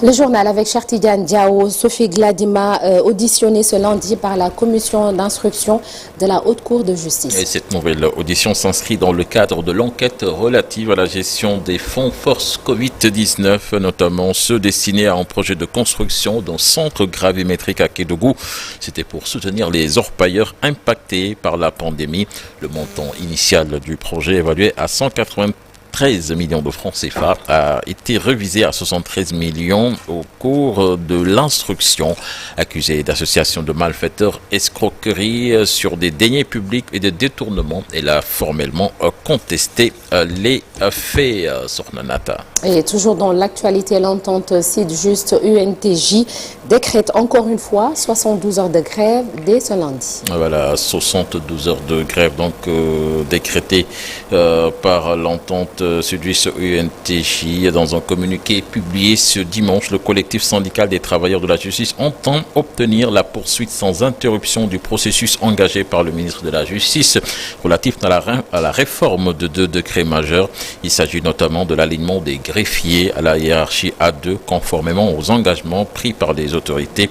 Le journal avec Chartidiane Diao, Sophie Gladima, auditionnée ce lundi par la commission d'instruction de la Haute Cour de justice. Et cette nouvelle audition s'inscrit dans le cadre de l'enquête relative à la gestion des fonds force Covid-19, notamment ceux destinés à un projet de construction d'un centre gravimétrique à Kédougou. C'était pour soutenir les orpailleurs impactés par la pandémie. Le montant initial du projet évalué à 193 millions de francs CFA a été révisé à 73 millions au cours de l'instruction. Accusé d'association de malfaiteurs, escroquerie sur des deniers publics et de détournement, elle a formellement contesté les faits, Sornanata. Et toujours dans l'actualité, l'entente Sud-Just UNTJ décrète encore une fois 72 heures de grève dès ce lundi. Voilà, 72 heures de grève donc décrétées par l'entente Sud-Just UNTJ. Dans un communiqué publié ce dimanche, le collectif syndical des travailleurs de la justice entend obtenir la poursuite sans interruption du processus engagé par le ministre de la Justice relatif à la réforme de 2 décrets majeurs. Il s'agit notamment de l'alignement des greffiers à la hiérarchie A2 conformément aux engagements pris par les autorités,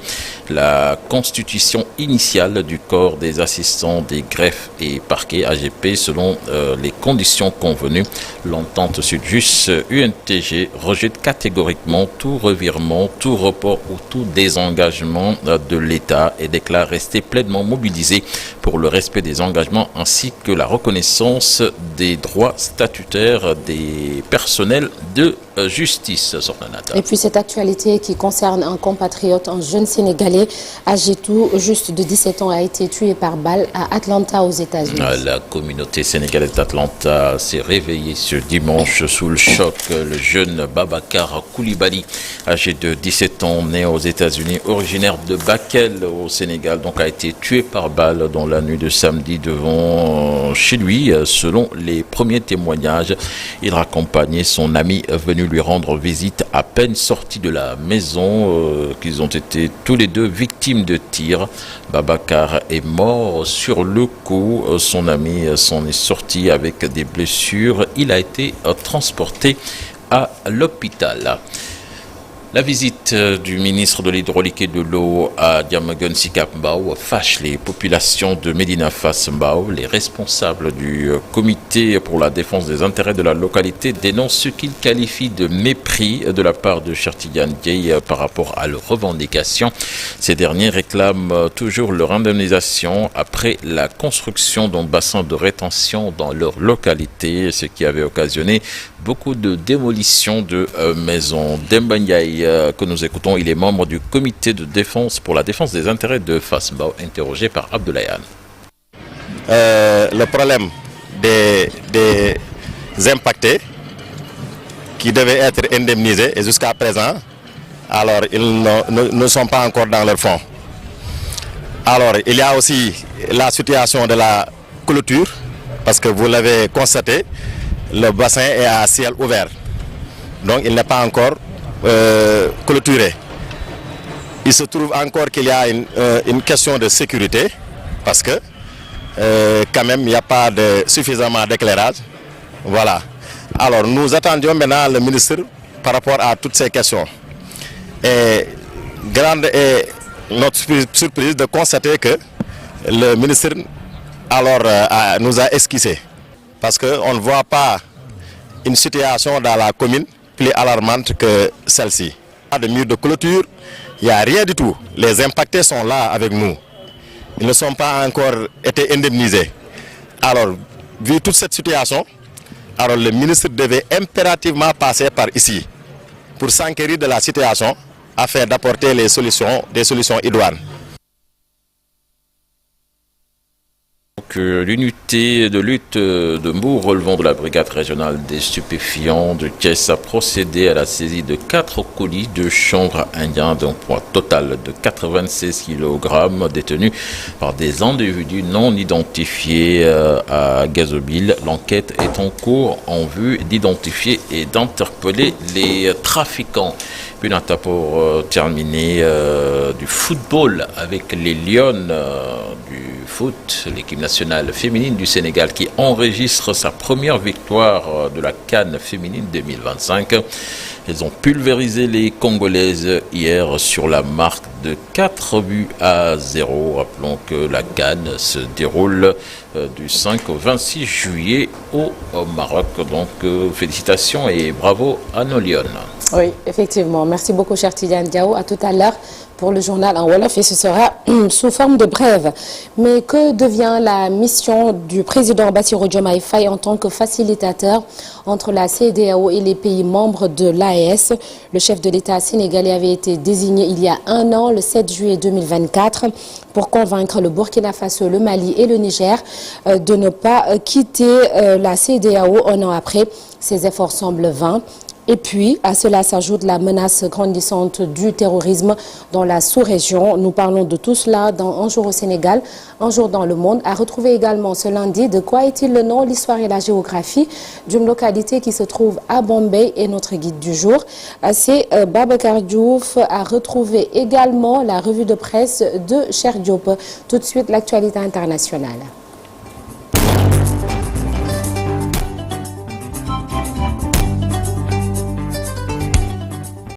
la constitution initiale du corps des assistants des greffes et parquets AGP selon les conditions convenues. L'entente Sud-Just UNTG rejette catégoriquement tout revirement, tout report ou tout désengagement de l'État et déclare rester pleinement mobilisé pour le respect des engagements ainsi que la reconnaissance des droits statutaires des personnels de justice. Et puis cette actualité qui concerne un compatriote, un jeune Sénégalais âgé tout juste de 17 ans a été tué par balle à Atlanta aux États-Unis. La communauté sénégalaise d'Atlanta s'est réveillée ce dimanche sous le choc. Le jeune Babacar Koulibaly, âgé de 17 ans, né aux États-Unis, originaire de Bakel au Sénégal, donc a été tué par balle dans la nuit de samedi devant chez lui. Selon les premiers témoignages, il raccompagnait son ami venu lui rendre visite à peine sorti de la maison, qu'ils ont été tous les deux victimes de tirs. Babacar est mort sur le coup. Son ami s'en est sorti avec des blessures. Il a été transporté à l'hôpital. La visite du ministre de l'Hydraulique et de l'Eau à Diamaguène Sicap Mbao fâche les populations de Médina Fass Mbao. Les responsables du comité pour la défense des intérêts de la localité dénoncent ce qu'ils qualifient de mépris de la part de Chartidiane Diaye par rapport à leurs revendications. Ces derniers réclament toujours leur indemnisation après la construction d'un bassin de rétention dans leur localité, ce qui avait occasionné beaucoup de démolitions de maisons. Demba Ndiaye, que nous écoutons, il est membre du comité de défense pour la défense des intérêts de Fass Mbao, interrogé par Abdoulaye Anne. Le problème des impactés qui devaient être indemnisés et jusqu'à présent, alors ils ne sont pas encore dans leur fonds. Alors il y a aussi la situation de la clôture, parce que vous l'avez constaté, le bassin est à ciel ouvert, donc il n'est pas encore clôturé. Il se trouve encore qu'il y a une question de sécurité, parce que quand même il n'y a pas suffisamment d'éclairage. Voilà. Alors nous attendions maintenant le ministre par rapport à toutes ces questions. Et grande est notre surprise de constater que le ministre alors nous a esquissé, parce qu'on ne voit pas une situation dans la commune plus alarmante que celle-ci. Pas de mur de clôture, il n'y a rien du tout. Les impactés sont là avec nous. Ils ne sont pas encore été indemnisés. Alors, vu toute cette situation, alors le ministre devait impérativement passer par ici pour s'enquérir de la situation afin d'apporter des solutions idoines. L'unité de lutte de Mbour relevant de la brigade régionale des stupéfiants de Thiès a procédé à la saisie de 4 colis de chanvre indien d'un poids total de 96 kg détenus par des individus non identifiés à Gazobile. L'enquête est en cours en vue d'identifier et d'interpeller les trafiquants. Puis Nata, pour terminer, du football avec les Lions du foot, l'équipe nationale féminine du Sénégal qui enregistre sa première victoire de la CAN féminine 2025. Elles ont pulvérisé les Congolaises hier sur la marque de 4-0. Rappelons que la CAN se déroule du 5 au 26 juillet au Maroc. Donc félicitations et bravo à nos Lyon. Oui, effectivement. Merci beaucoup, cher Tidiane Diao. À tout à l'heure pour le journal en Wolof et ce sera sous forme de brève. Mais que devient la mission du président Bassirou Diomaye Faye en tant que facilitateur entre la CEDEAO et les pays membres de l'AES? Le chef de l'État sénégalais avait été désigné il y a un an, le 7 juillet 2024, pour convaincre le Burkina Faso, le Mali et le Niger de ne pas quitter la CEDEAO un an après. Ces efforts semblent vains. Et puis, à cela s'ajoute la menace grandissante du terrorisme dans la sous-région. Nous parlons de tout cela dans Un jour au Sénégal, Un jour dans le monde. À retrouver également ce lundi, de quoi est-il le nom, l'histoire et la géographie d'une localité qui se trouve à Bombay et notre guide du jour. C'est Babacar Diouf. À retrouver également la revue de presse de Cheikh Diop. Tout de suite, l'actualité internationale.